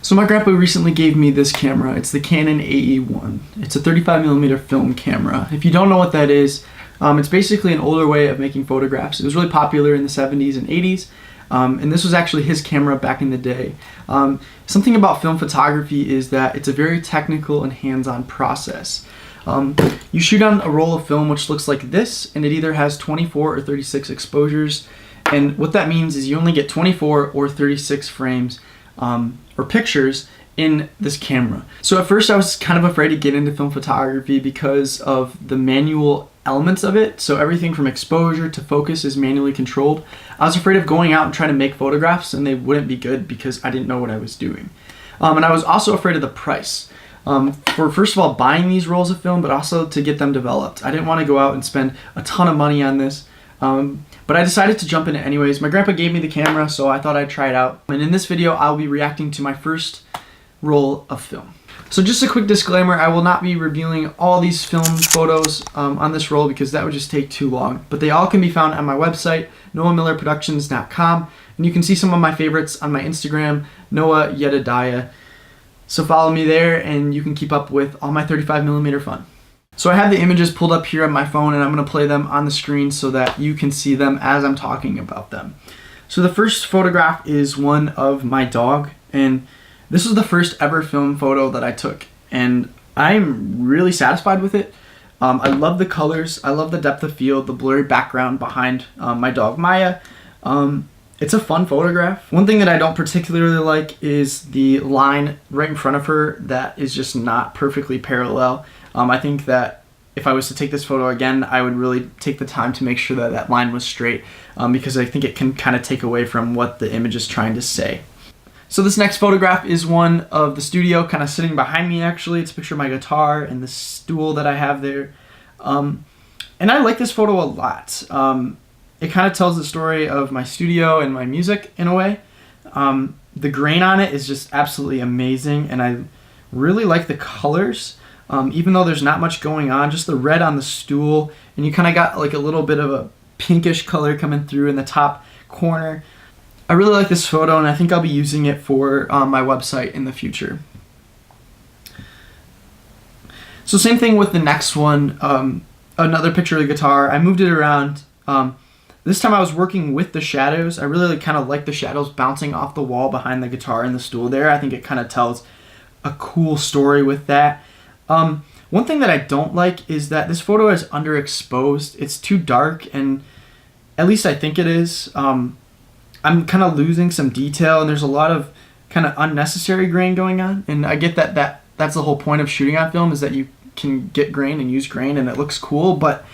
So my grandpa recently gave me this camera. It's the Canon AE-1. It's a 35mm film camera. If you don't know what that is, it's basically an older way of making photographs. It was really popular in the 70s and 80s, and this was actually his camera back in the day. Something about film photography is that it's a very technical and hands-on process. You shoot on a roll of film which looks like this, and it either has 24 or 36 exposures, and what that means is you only get 24 or 36 frames or pictures in this camera. So at first I was kind of afraid to get into film photography because of the manual elements of it. So everything from exposure to focus is manually controlled. I was afraid of going out and trying to make photographs and they wouldn't be good because I didn't know what I was doing. And I was also afraid of the price. For first of all buying these rolls of film, but also to get them developed. I didn't want to go out and spend a ton of money on this. But I decided to jump in it anyways. My grandpa gave me the camera, so I thought I'd try it out. And in this video, I'll be reacting to my first roll of film. So just a quick disclaimer, I will not be reviewing all these film photos on this roll because that would just take too long. But they all can be found on my website, noahmillerproductions.com. And you can see some of my favorites on my Instagram, Noah Yedidiah. So follow me there and you can keep up with all my 35mm fun. So I have the images pulled up here on my phone and I'm going to play them on the screen so that you can see them as I'm talking about them. So the first photograph is one of my dog, and this was the first ever film photo that I took, and I'm really satisfied with it. I love the colors, I love the depth of field, the blurry background behind my dog Maya. It's a fun photograph. One thing that I don't particularly like is the line right in front of her that is just not perfectly parallel. I think that if I was to take this photo again, I would really take the time to make sure that that line was straight because I think it can kind of take away from what the image is trying to say. So this next photograph is one of the studio kind of sitting behind me actually. It's a picture of my guitar and the stool that I have there. And I like this photo a lot. It kind of tells the story of my studio and my music in a way. The grain on it is just absolutely amazing, and I really like the colors. Even though there's not much going on, just the red on the stool, and you kind of got like a little bit of a pinkish color coming through in the top corner. I really like this photo, and I think I'll be using it for my website in the future. So same thing with the next one, another picture of the guitar. I moved it around. This time I was working with the shadows. I really kind of like the shadows bouncing off the wall behind the guitar and the stool there. I think it kind of tells a cool story with that. One thing that I don't like is that this photo is underexposed. It's too dark, and at least I think it is. I'm kind of losing some detail, and there's a lot of kind of unnecessary grain going on. And I get that that's the whole point of shooting on film, is that you can get grain and use grain and it looks cool, but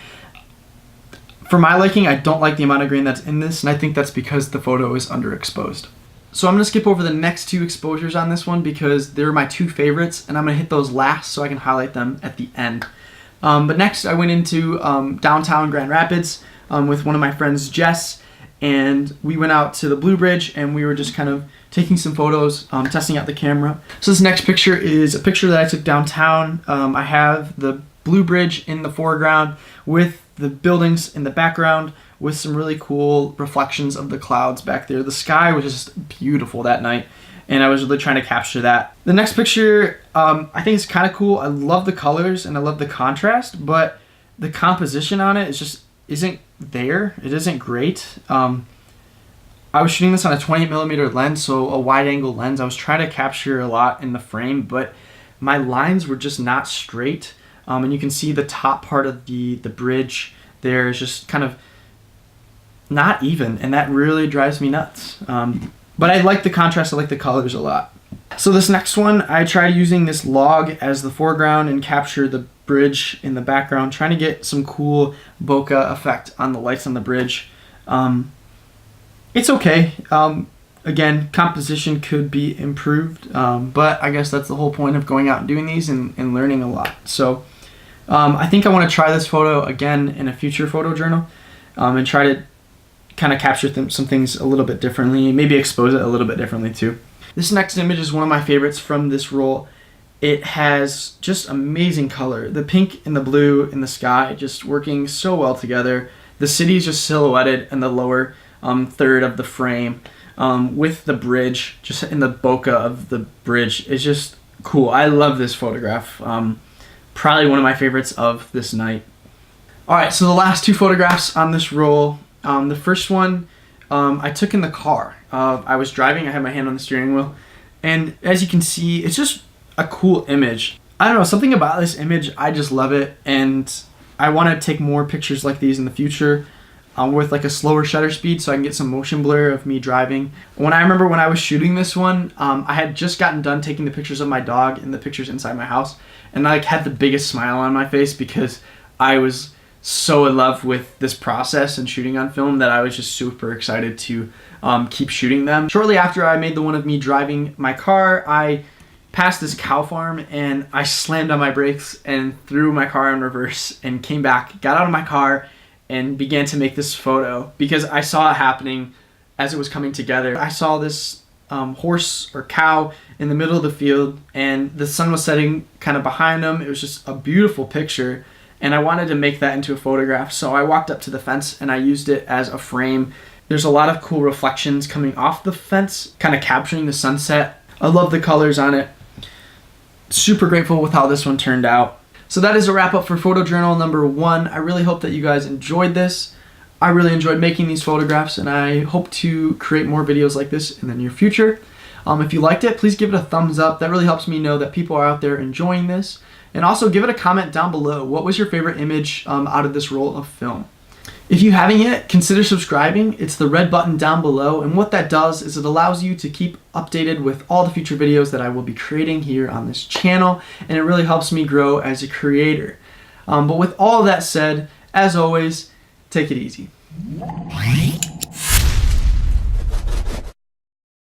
for my liking, I don't like the amount of grain that's in this, and I think that's because the photo is underexposed. So I'm going to skip over the next two exposures on this one because they're my two favorites, and I'm going to hit those last so I can highlight them at the end. But next I went into downtown Grand Rapids with one of my friends, Jess, and we went out to the Blue Bridge and we were just kind of taking some photos, testing out the camera. So this next picture is a picture that I took downtown. I have the Blue Bridge in the foreground with the buildings in the background with some really cool reflections of the clouds back there. The sky was just beautiful that night, and I was really trying to capture that. The next picture I think is kind of cool. I love the colors and I love the contrast, but the composition on it is just isn't there. It isn't great. I was shooting this on a 28mm lens, so a wide angle lens. I was trying to capture a lot in the frame, but my lines were just not straight. And you can see the top part of the bridge there is just kind of not even, and that really drives me nuts. But I like the contrast, I like the colors a lot. So this next one, I tried using this log as the foreground and capture the bridge in the background, trying to get some cool bokeh effect on the lights on the bridge. It's okay. Again, composition could be improved, but I guess that's the whole point of going out and doing these and learning a lot. So I think I want to try this photo again in a future photo journal and try to kind of capture some things a little bit differently, maybe expose it a little bit differently too. This next image is one of my favorites from this roll. It has just amazing color. The pink and the blue in the sky just working so well together. The city is just silhouetted in the lower third of the frame. with the bridge, just in the bokeh of the bridge, is just cool. I love this photograph. Probably one of my favorites of this night. All right, so the last two photographs on this roll. The first one I took in the car. I was driving, I had my hand on the steering wheel, and as you can see, it's just a cool image. I don't know, something about this image, I just love it, and I want to take more pictures like these in the future with like a slower shutter speed so I can get some motion blur of me driving. I remember when I was shooting this one, I had just gotten done taking the pictures of my dog and the pictures inside my house, and I like had the biggest smile on my face because I was so in love with this process and shooting on film that I was just super excited to keep shooting them. Shortly after I made the one of me driving my car, I passed this cow farm and I slammed on my brakes and threw my car in reverse and came back, got out of my car, and began to make this photo because I saw it happening as it was coming together. I saw this horse or cow in the middle of the field, and the sun was setting kind of behind him. It was just a beautiful picture, and I wanted to make that into a photograph, so I walked up to the fence and I used it as a frame. There's a lot of cool reflections coming off the fence, kind of capturing the sunset. I love the colors on it. Super grateful with how this one turned out. So that is a wrap up for photojournal number 1. I really hope that you guys enjoyed this. I really enjoyed making these photographs, and I hope to create more videos like this in the near future. If you liked it, please give it a thumbs up. That really helps me know that people are out there enjoying this. And also give it a comment down below. What was your favorite image out of this roll of film? If you haven't yet, consider subscribing. It's the red button down below, and what that does is it allows you to keep updated with all the future videos that I will be creating here on this channel, and it really helps me grow as a creator. But with all that said, as always, take it easy.